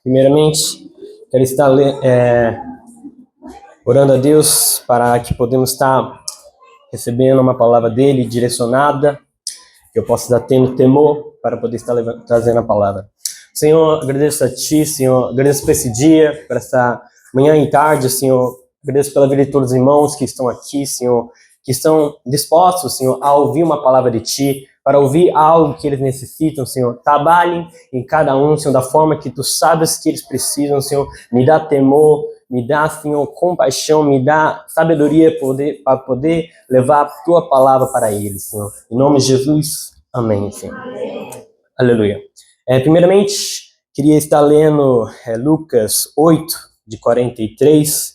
Primeiramente, quero estar orando a Deus para que podemos estar recebendo uma palavra dele direcionada, que eu possa estar tendo temor para poder estar trazendo a palavra. Senhor, agradeço a Ti, Senhor, agradeço por esse dia, por essa manhã e tarde, Senhor, agradeço pela vida de todos os irmãos que estão aqui, Senhor, que estão dispostos, Senhor, a ouvir uma palavra de Ti, para ouvir algo que eles necessitam, Senhor. Trabalhem em cada um, Senhor, da forma que Tu sabes que eles precisam, Senhor. Me dá temor, me dá, Senhor, compaixão, me dá sabedoria para poder levar a Tua palavra para eles, Senhor. Em nome de Jesus, amém, Senhor. Amém. Aleluia. Primeiramente, queria estar lendo Lucas 8, de 43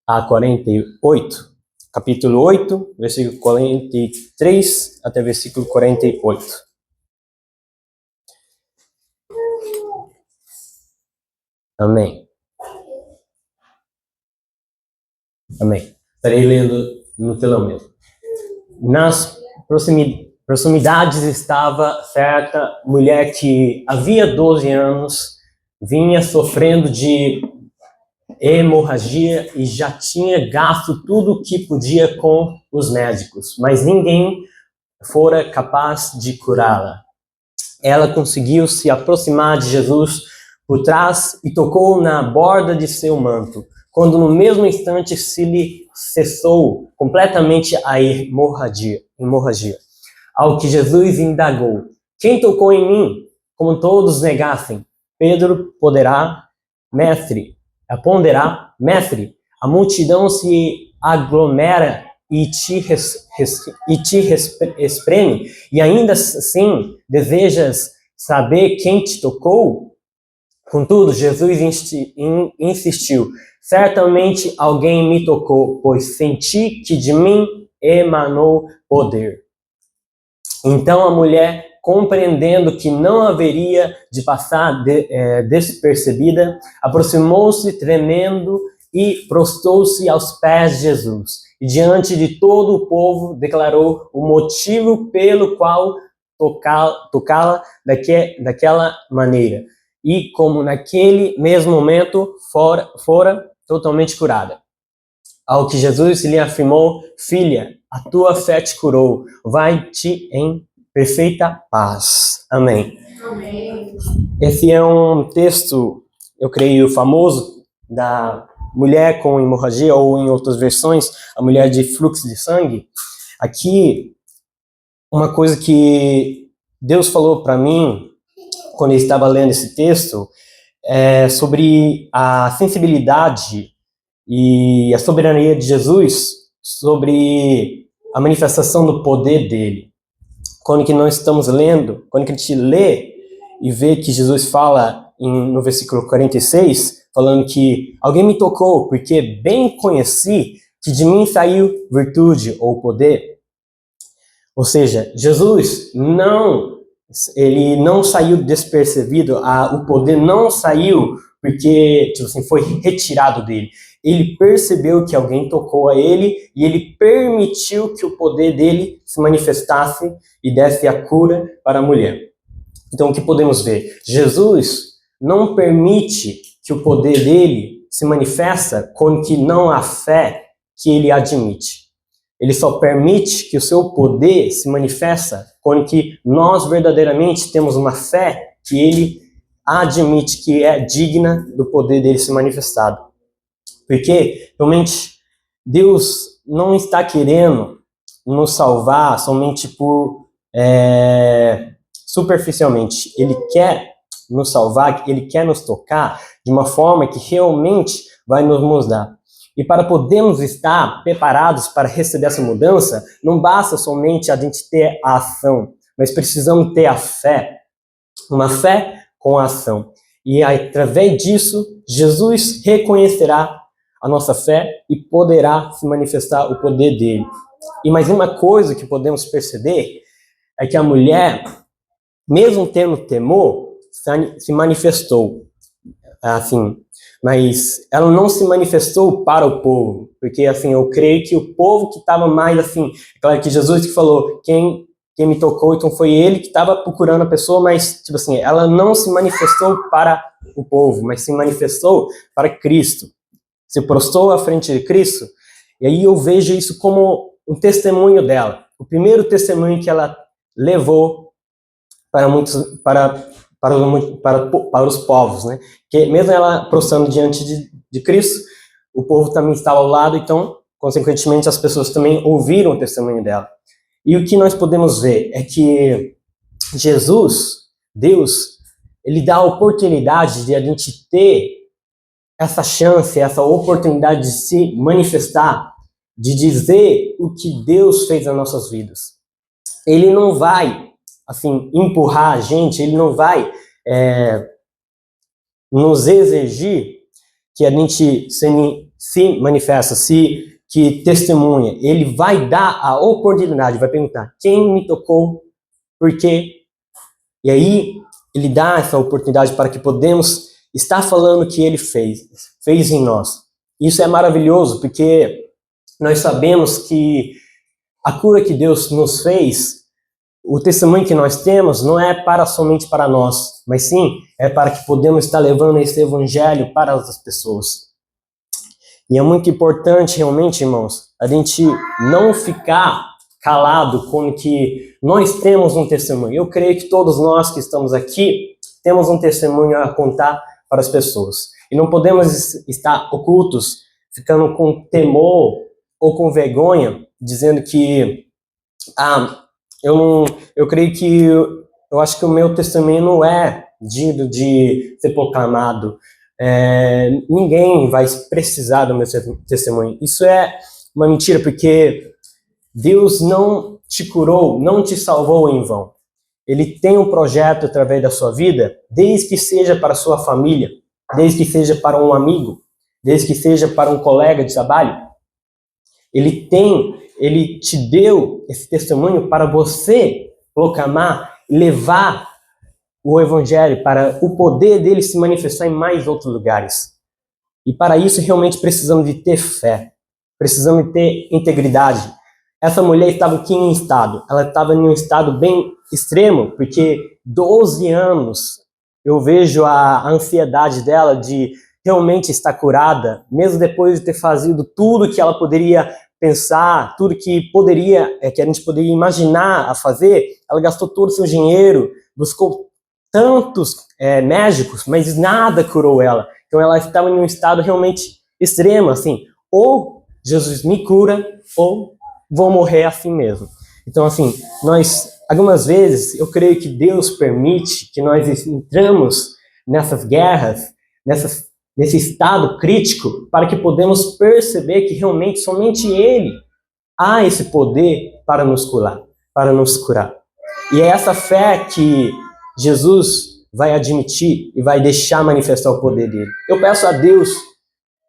a 48. Capítulo 8, versículo 43 até versículo 48. Amém. Amém. Estarei lendo no telão mesmo. Nas proximidades estava certa mulher que havia 12 anos vinha sofrendo de hemorragia e já tinha gasto tudo o que podia com os médicos, mas ninguém fora capaz de curá-la. Ela conseguiu se aproximar de Jesus por trás e tocou na borda de seu manto, quando no mesmo instante se lhe cessou completamente a hemorragia. Ao que Jesus indagou: quem tocou em mim? Como todos negassem, Pedro ponderá, mestre, a multidão se aglomera e te espreme, e ainda assim desejas saber quem te tocou? Contudo, Jesus insistiu: certamente alguém me tocou, pois senti que de mim emanou poder. Então a mulher, compreendendo que não haveria de passar despercebida, aproximou-se tremendo e prostrou-se aos pés de Jesus. E diante de todo o povo declarou o motivo pelo qual tocá-la daquela maneira. E como naquele mesmo momento fora totalmente curada. Ao que Jesus lhe afirmou: filha, a tua fé te curou, vai-te em perfeita paz. Amém. Amém. Esse é um texto, eu creio, famoso, da mulher com hemorragia, ou em outras versões, a mulher de fluxo de sangue. Aqui, uma coisa que Deus falou para mim, quando eu estava lendo esse texto, é sobre a sensibilidade e a soberania de Jesus sobre a manifestação do poder dele. Quando que nós estamos lendo, quando que a gente lê e vê que Jesus fala no versículo 46, falando que alguém me tocou, porque bem conheci que de mim saiu virtude ou poder. Ou seja, Jesus ele não saiu despercebido, o poder não saiu porque foi retirado dele. Ele percebeu que alguém tocou a ele e ele permitiu que o poder dele se manifestasse e desse a cura para a mulher. Então, o que podemos ver? Jesus não permite que o poder dele se manifesta quando que não há fé que ele admite. Ele só permite que o seu poder se manifesta quando que nós verdadeiramente temos uma fé que ele admite que é digna do poder dele se manifestado. Porque, realmente, Deus não está querendo nos salvar somente superficialmente. Ele quer nos salvar, ele quer nos tocar de uma forma que realmente vai nos mudar. E para podermos estar preparados para receber essa mudança, não basta somente a gente ter a ação, mas precisamos ter a fé. Uma fé com a ação. E através disso, Jesus reconhecerá a nossa fé e poderá se manifestar o poder dele. E mais uma coisa que podemos perceber é que a mulher, mesmo tendo temor, se manifestou. Assim, mas ela não se manifestou para o povo, porque assim, eu creio que o povo que estava mais assim, claro que Jesus que falou, quem quem me tocou, então foi ele que estava procurando a pessoa, mas, tipo assim, ela não se manifestou para o povo, mas se manifestou para Cristo. Se prostrou à frente de Cristo, e aí eu vejo isso como um testemunho dela. O primeiro testemunho que ela levou para muitos, para os povos, né? Que mesmo ela prostrando diante de Cristo, o povo também estava ao lado, então, consequentemente, as pessoas também ouviram o testemunho dela. E o que nós podemos ver é que Jesus, Deus, ele dá a oportunidade de a gente ter essa chance, essa oportunidade de se manifestar, de dizer o que Deus fez nas nossas vidas. Ele não vai, assim, empurrar a gente, ele não vai nos exigir que a gente se manifesta, que testemunha. Ele vai dar a oportunidade, vai perguntar quem me tocou, por quê. E aí ele dá essa oportunidade para que podemos estar falando o que ele fez em nós. Isso é maravilhoso, porque nós sabemos que a cura que Deus nos fez, o testemunho que nós temos, não é somente para nós, mas sim é para que podemos estar levando esse evangelho para as pessoas. E é muito importante, realmente, irmãos, a gente não ficar calado com que nós temos um testemunho. Eu creio que todos nós que estamos aqui temos um testemunho a contar para as pessoas. E não podemos estar ocultos, ficando com temor ou com vergonha, dizendo que eu creio que eu acho que o meu testemunho não é digno de ser proclamado. Ninguém vai precisar do meu testemunho. Isso é uma mentira, porque Deus não te curou, não te salvou em vão. Ele tem um projeto através da sua vida, desde que seja para a sua família, desde que seja para um amigo, desde que seja para um colega de trabalho. Ele te deu esse testemunho para você proclamar, levar o evangelho, para o poder dele se manifestar em mais outros lugares. E para isso realmente precisamos de ter fé, precisamos de ter integridade. Essa mulher estava aqui em um estado, ela estava em um estado bem extremo, porque 12 anos eu vejo a ansiedade dela de realmente estar curada, mesmo depois de ter feito tudo que ela poderia pensar, tudo que que a gente poderia imaginar a fazer. Ela gastou todo o seu dinheiro, buscou tantos médicos, mas nada curou ela. Então ela estava em um estado realmente extremo, assim, ou Jesus me cura, ou vou morrer assim mesmo. Então, assim, algumas vezes, eu creio que Deus permite que nós entramos nessas guerras, nesse estado crítico, para que podemos perceber que realmente somente Ele há esse poder para nos curar. E é essa fé que Jesus vai admitir e vai deixar manifestar o poder dele. Eu peço a Deus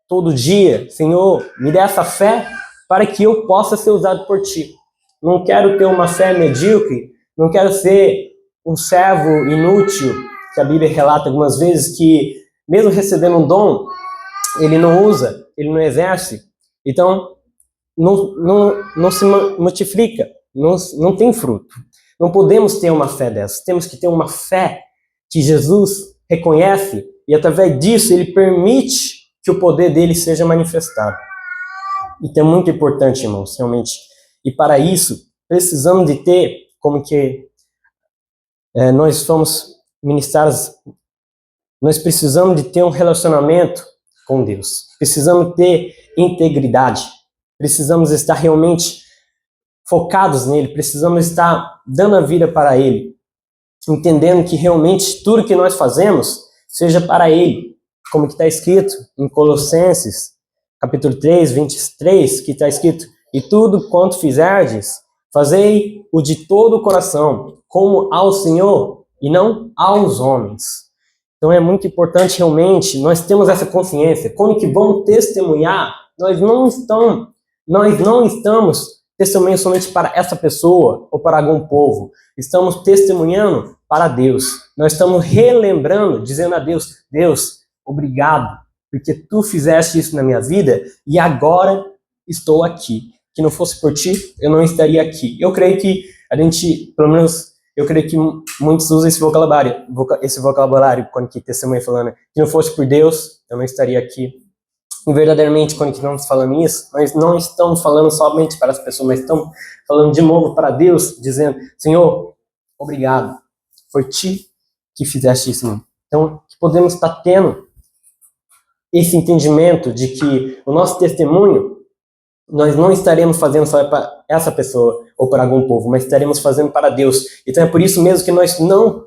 todo dia, Senhor, me dê essa fé para que eu possa ser usado por ti. Não quero ter uma fé medíocre, não quero ser um servo inútil, que a Bíblia relata algumas vezes que, mesmo recebendo um dom, ele não usa, ele não exerce. Então, não se multiplica, não tem fruto. Não podemos ter uma fé dessa. Temos que ter uma fé que Jesus reconhece e, através disso, ele permite que o poder dele seja manifestado. Então é muito importante, irmãos, realmente. E para isso, precisamos de ter, como que nós somos ministrados, nós precisamos de ter um relacionamento com Deus. Precisamos ter integridade. Precisamos estar realmente focados nele. Precisamos estar dando a vida para ele. Entendendo que realmente tudo que nós fazemos seja para ele. Como que está escrito em Colossenses, capítulo 3, 23, que está escrito: e tudo quanto fizerdes, fazei-o de todo o coração, como ao Senhor e não aos homens. Então é muito importante realmente nós temos essa consciência. Quando que vamos testemunhar, nós não estamos testemunhando somente para essa pessoa ou para algum povo. Estamos testemunhando para Deus. Nós estamos relembrando, dizendo a Deus: Deus, obrigado, porque tu fizeste isso na minha vida e agora estou aqui. Que não fosse por ti, eu não estaria aqui. Eu creio que a gente, pelo menos, eu creio que muitos usam esse vocabulário quando que testemunha falando, se não fosse por Deus, eu não estaria aqui. E verdadeiramente, quando que estamos falando isso, nós não estamos falando somente para as pessoas, mas estamos falando de novo para Deus, dizendo, Senhor, obrigado, foi Ti que fizeste isso. Então, podemos estar tendo esse entendimento de que o nosso testemunho, nós não estaremos fazendo só para essa pessoa ou para algum povo, mas estaremos fazendo para Deus. Então é por isso mesmo que nós não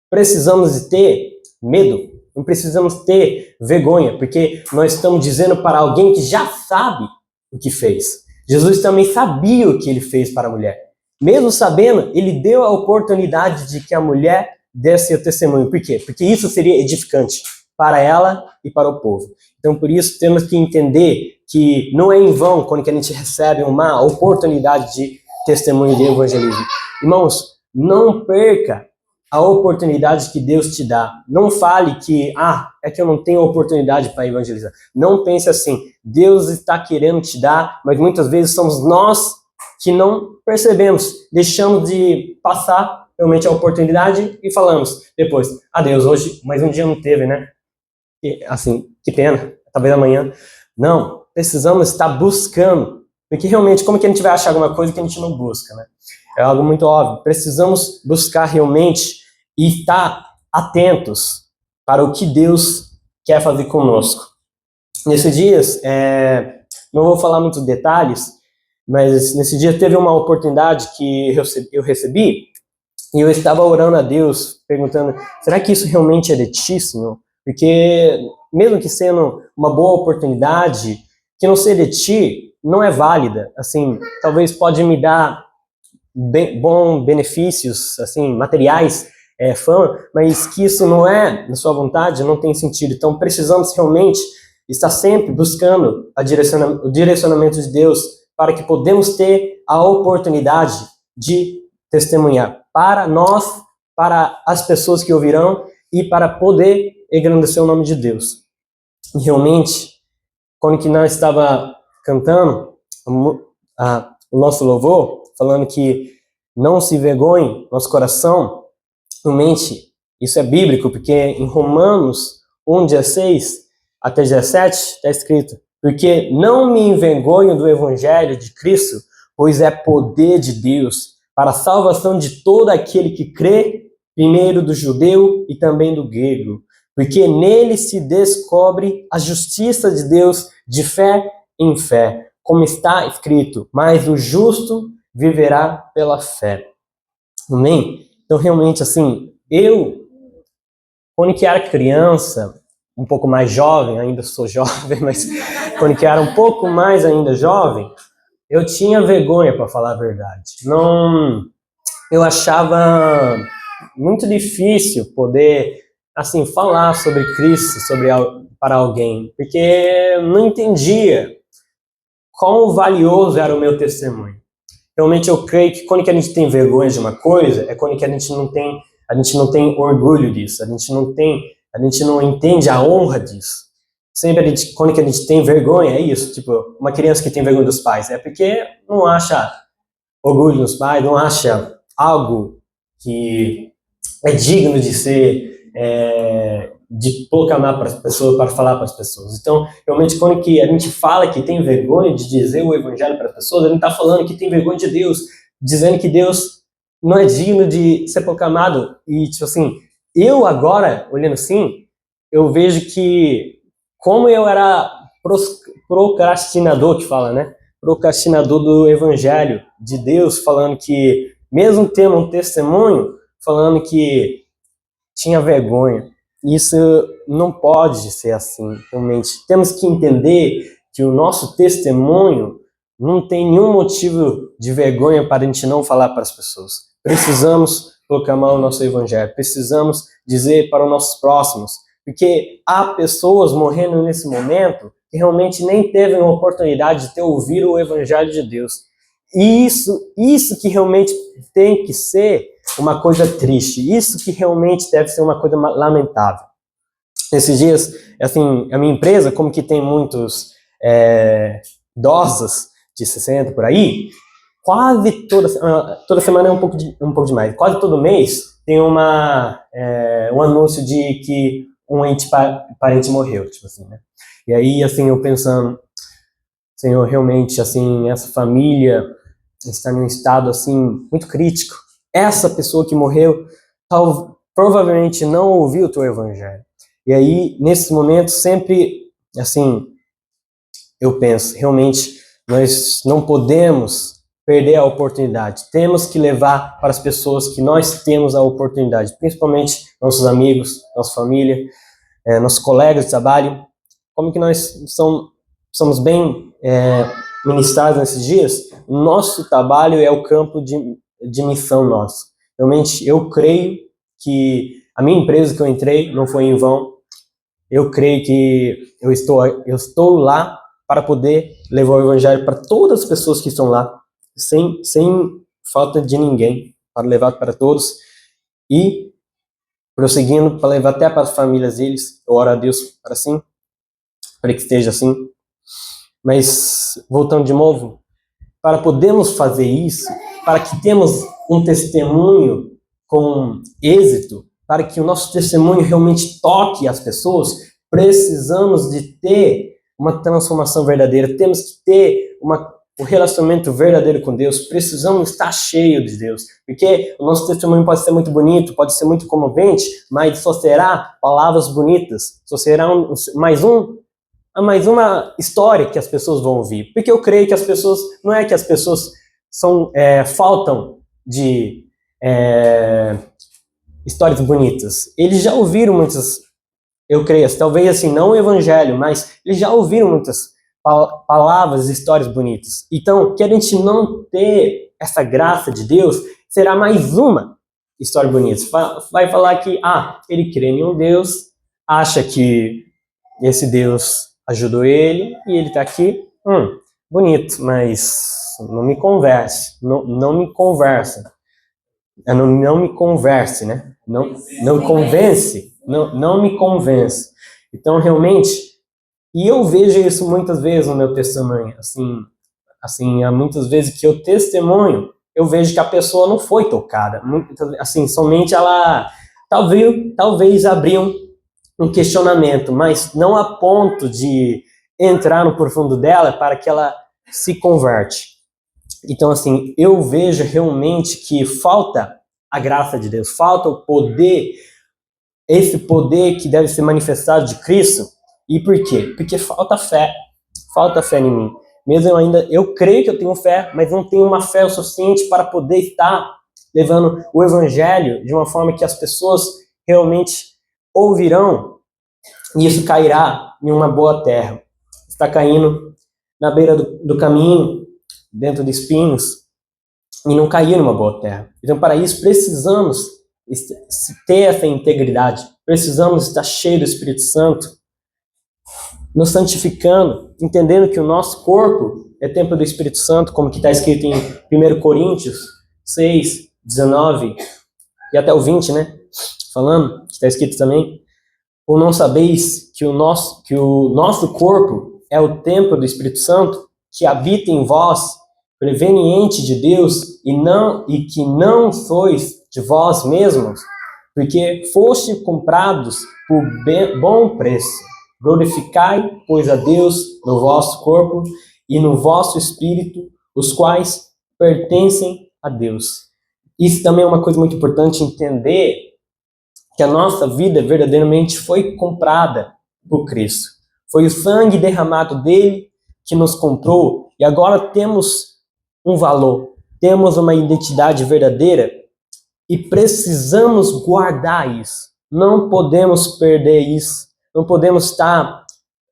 precisamos de ter medo, não precisamos ter vergonha, porque nós estamos dizendo para alguém que já sabe o que fez. Jesus também sabia o que ele fez para a mulher. Mesmo sabendo, ele deu a oportunidade de que a mulher desse o testemunho. Por quê? Porque isso seria edificante para ela e para o povo. Então, por isso, temos que entender que não é em vão quando que a gente recebe uma oportunidade de testemunho de evangelismo. Irmãos, não perca a oportunidade que Deus te dá. Não fale que, é que eu não tenho oportunidade para evangelizar. Não pense assim. Deus está querendo te dar, mas muitas vezes somos nós que não percebemos. Deixamos de passar realmente a oportunidade e falamos depois, Deus, hoje mais um dia não teve, né? E, assim, que pena, talvez amanhã. Não, precisamos estar buscando. Porque realmente, como que a gente vai achar alguma coisa que a gente não busca, né? É algo muito óbvio. Precisamos buscar realmente e estar atentos para o que Deus quer fazer conosco. Nesses dias, não vou falar muitos detalhes, mas nesse dia teve uma oportunidade que eu recebi e eu estava orando a Deus, perguntando, será que isso realmente é de Ti, Senhor? Porque mesmo que sendo uma boa oportunidade, que não seja de Ti, não é válida. Assim, talvez pode me dar bons benefícios, assim, materiais, fama, mas que isso não é na sua vontade, não tem sentido. Então precisamos realmente estar sempre buscando o direcionamento de Deus para que podemos ter a oportunidade de testemunhar para nós, para as pessoas que ouvirão e para poder engrandecer o nome de Deus. E realmente, quando que nós estava cantando o nosso louvor, falando que não se envergonhe nosso coração, realmente isso é bíblico, porque em Romanos 1:16 até 17 está escrito, porque não me envergonho do evangelho de Cristo, pois é poder de Deus para a salvação de todo aquele que crê, primeiro do judeu e também do grego, porque nele se descobre a justiça de Deus de fé em fé, como está escrito, mas o justo viverá pela fé. Amém? Então, realmente, assim, quando que era criança, um pouco mais jovem, ainda sou jovem, mas quando que era um pouco mais ainda jovem, eu tinha vergonha, para falar a verdade. Não, eu achava muito difícil poder, assim, falar sobre Cristo, para alguém, porque eu não entendia quão valioso era o meu testemunho. Realmente eu creio que quando que a gente tem vergonha de uma coisa, é quando que a gente não tem orgulho disso, a gente não entende a honra disso. Sempre quando que a gente tem vergonha, é isso, tipo, uma criança que tem vergonha dos pais, é porque não acha orgulho nos pais, não acha algo que é digno de ser, de proclamar para as pessoas, para falar para as pessoas. Então, realmente, quando que a gente fala que tem vergonha de dizer o evangelho para as pessoas, a gente está falando que tem vergonha de Deus, dizendo que Deus não é digno de ser proclamado. E, tipo assim, eu agora, olhando assim, eu vejo que como eu era procrastinador, que fala, né? Procrastinador do evangelho de Deus, falando que, mesmo tendo um testemunho, falando que tinha vergonha. Isso não pode ser assim, realmente. Temos que entender que o nosso testemunho não tem nenhum motivo de vergonha para a gente não falar para as pessoas. Precisamos proclamar o nosso evangelho, precisamos dizer para os nossos próximos, porque há pessoas morrendo nesse momento que realmente nem teve a oportunidade de ter ouvido o evangelho de Deus. E isso que realmente tem que ser uma coisa triste, isso que realmente deve ser uma coisa lamentável. Nesses dias, assim, a minha empresa, como que tem muitos idosos de 60 por aí, quase toda semana é um pouco demais. Quase todo mês tem um anúncio de que um ente parente morreu, tipo assim, né? E aí, assim, eu pensando, Senhor, realmente, assim, essa família está em um estado, assim, muito crítico. Essa pessoa que morreu, provavelmente não ouviu o teu evangelho. E aí, nesses momentos, sempre, assim, eu penso, realmente, nós não podemos perder a oportunidade. Temos que levar para as pessoas que nós temos a oportunidade, principalmente nossos amigos, nossa família, nossos colegas de trabalho. Como que nós somos bem ministrados nesses dias? Nosso trabalho é o campo de missão nosso. Realmente, eu creio que a minha empresa que eu entrei não foi em vão. Eu creio que eu estou lá para poder levar o evangelho para todas as pessoas que estão lá, sem falta de ninguém, para levar para todos e prosseguindo para levar até para as famílias deles. Eu oro a Deus para que esteja assim. Mas voltando de novo, para podermos fazer isso, para que temos um testemunho com êxito, para que o nosso testemunho realmente toque as pessoas, precisamos de ter uma transformação verdadeira, temos que ter um relacionamento verdadeiro com Deus, precisamos estar cheio de Deus, porque o nosso testemunho pode ser muito bonito, pode ser muito comovente, mas só será palavras bonitas, só será mais uma história que as pessoas vão ouvir, porque eu creio que as pessoas, não é que as pessoas faltam de histórias bonitas, eles já ouviram muitas, eu creio, talvez assim, não o evangelho, mas eles já ouviram muitas palavras, histórias bonitas. Então, que a gente não ter essa graça de Deus, será mais uma história bonita. Vai falar que, ele crê em um Deus, acha que esse Deus ajudou ele e ele está aqui, bonito, mas não me converse, não me conversa, não me converse, né? Não convence, não me convence. Então, realmente, e eu vejo isso muitas vezes no meu testemunho, assim, há muitas vezes que eu testemunho, eu vejo que a pessoa não foi tocada, assim, somente ela talvez abriu um questionamento, mas não a ponto de entrar no profundo dela para que ela se converte. Então, assim, eu vejo realmente que falta a graça de Deus, falta o poder, esse poder que deve ser manifestado de Cristo. E por quê? Porque falta fé em mim. Mesmo eu creio que eu tenho fé, mas não tenho uma fé o suficiente para poder estar levando o evangelho de uma forma que as pessoas realmente ouvirão e isso cairá em uma boa terra. Está caindo na beira do caminho, dentro de espinhos, e não caiu numa boa terra. Então, para isso, precisamos ter essa integridade, precisamos estar cheios do Espírito Santo, nos santificando, entendendo que o nosso corpo é templo do Espírito Santo, como que está escrito em 1 Coríntios 6, 19 e até o 20, né? Falando, que está escrito também, ou não sabeis que o nosso corpo é o templo do Espírito Santo, que habita em vós, proveniente de Deus, e que não sois de vós mesmos, porque foste comprados por bom preço. Glorificai, pois, a Deus no vosso corpo e no vosso espírito, os quais pertencem a Deus. Isso também é uma coisa muito importante, entender que a nossa vida verdadeiramente foi comprada por Cristo. Foi o sangue derramado dele que nos comprou e agora temos um valor, temos uma identidade verdadeira e precisamos guardar isso. Não podemos perder isso. Não podemos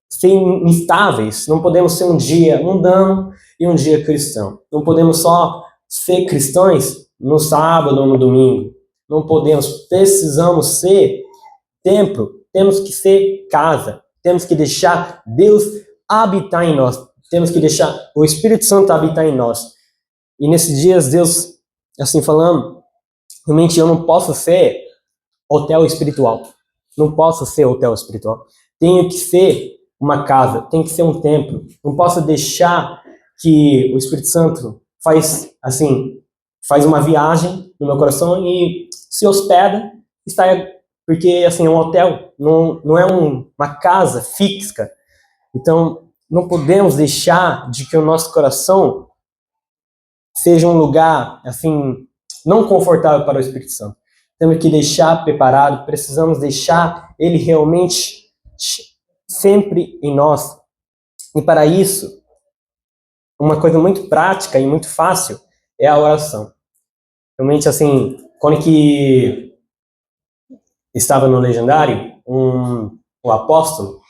ser instáveis. Não podemos ser um dia mundano e um dia cristão. Não podemos só ser cristãos no sábado ou no domingo. Não podemos. Precisamos ser templo. Temos que ser casa. Temos que deixar Deus habitar em nós. Temos que deixar o Espírito Santo habitar em nós. E nesses dias, Deus, assim falando, realmente eu não posso ser hotel espiritual. Não posso ser hotel espiritual. Tenho que ser uma casa, tem que ser um templo. Não posso deixar que o Espírito Santo faz uma viagem no meu coração e se hospeda, porque assim, é um hotel, não é uma casa fixa. Então, não podemos deixar de que o nosso coração seja um lugar, assim, não confortável para o Espírito Santo. Temos que deixar preparado, precisamos deixar ele realmente sempre em nós. E para isso, uma coisa muito prática e muito fácil é a oração. Realmente, assim, quando que estava no Legendário, o apóstolo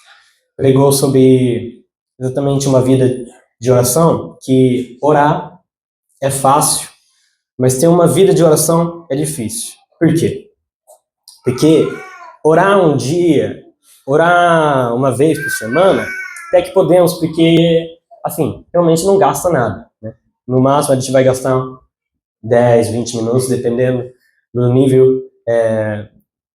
pregou sobre exatamente uma vida de oração, que orar é fácil, mas ter uma vida de oração é difícil. Por quê? Porque orar um dia, orar uma vez por semana, até que podemos, porque, assim, realmente não gasta nada, né? No máximo a gente vai gastar 10, 20 minutos, dependendo do nível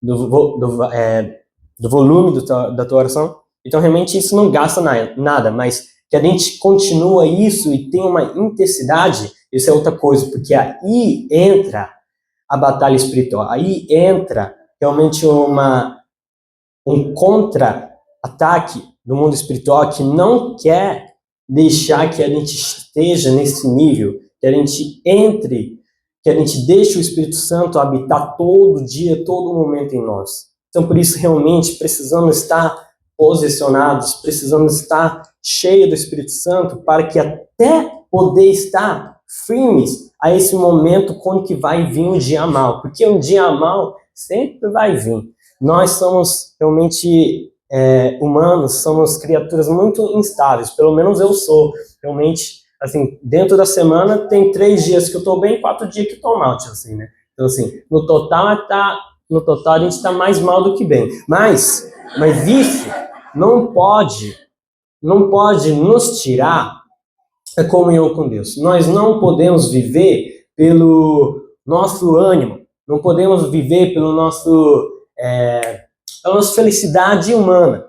do volume da tua oração. Então, realmente, isso não gasta nada, mas que a gente continua isso e tem uma intensidade, isso é outra coisa, porque aí entra a batalha espiritual, aí entra realmente um contra-ataque do mundo espiritual que não quer deixar que a gente esteja nesse nível, que a gente entre, que a gente deixe o Espírito Santo habitar todo dia, todo momento em nós. Então, por isso, realmente, precisamos estar posicionados, precisamos estar cheios do Espírito Santo para que até poder estar firmes a esse momento quando que vai vir um dia mal. Porque um dia mal sempre vai vir. Nós somos realmente humanos, somos criaturas muito instáveis, pelo menos eu sou. Realmente, assim, dentro da semana tem 3 dias que eu estou bem, 4 dias que eu estou mal, assim, né? Então, assim, no total a gente está mais mal do que bem. Mas isso não pode nos tirar a comunhão com Deus. Nós não podemos viver pelo nosso ânimo, não podemos viver pela nossa felicidade humana,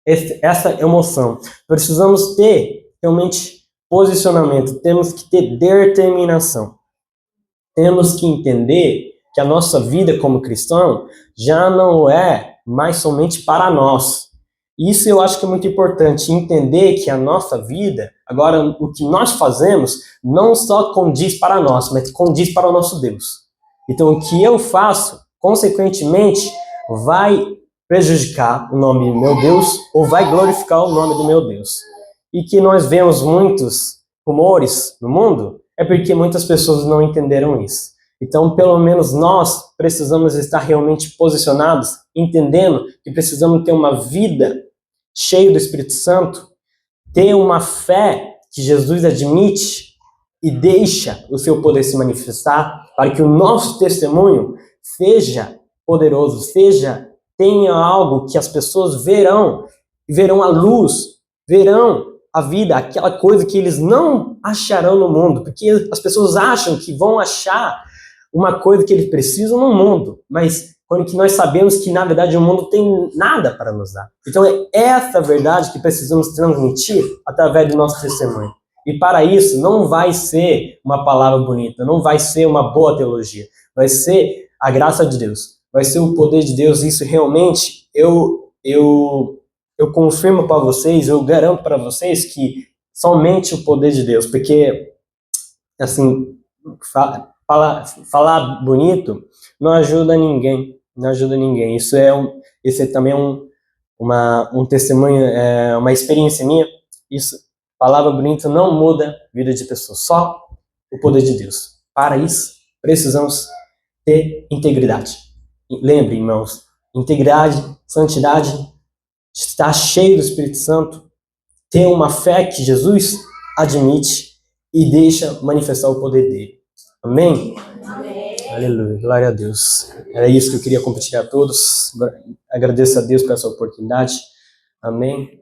essa emoção. Precisamos ter realmente posicionamento, temos que ter determinação. Temos que entender que a nossa vida como cristão já não é mais somente para nós. Isso eu acho que é muito importante, entender que a nossa vida, agora o que nós fazemos, não só condiz para nós, mas condiz para o nosso Deus. Então o que eu faço, consequentemente, vai prejudicar o nome do meu Deus ou vai glorificar o nome do meu Deus. E que nós vemos muitos rumores no mundo, é porque muitas pessoas não entenderam isso. Então, pelo menos nós precisamos estar realmente posicionados, entendendo que precisamos ter uma vida cheia do Espírito Santo, ter uma fé que Jesus admite e deixa o seu poder se manifestar, para que o nosso testemunho seja poderoso, tenha algo que as pessoas verão a luz, verão a vida, aquela coisa que eles não acharão no mundo, porque as pessoas acham que vão achar uma coisa que eles precisam no mundo, mas quando que nós sabemos que, na verdade, o mundo tem nada para nos dar. Então, é essa verdade que precisamos transmitir através do nosso testemunho. E para isso, não vai ser uma palavra bonita, não vai ser uma boa teologia, vai ser a graça de Deus, vai ser o poder de Deus. Isso realmente, eu confirmo para vocês, eu garanto para vocês que somente o poder de Deus, porque, assim, falar bonito não ajuda ninguém, não ajuda ninguém. Esse é também um testemunho, uma experiência minha. Isso, palavra bonita não muda a vida de pessoas, só o poder de Deus. Para isso, precisamos ter integridade. Lembre, irmãos, integridade, santidade, estar cheio do Espírito Santo, ter uma fé que Jesus admite e deixa manifestar o poder dele. Amém? Amém. Aleluia, glória a Deus. Era isso que eu queria compartilhar a todos. Agradeço a Deus por essa oportunidade. Amém.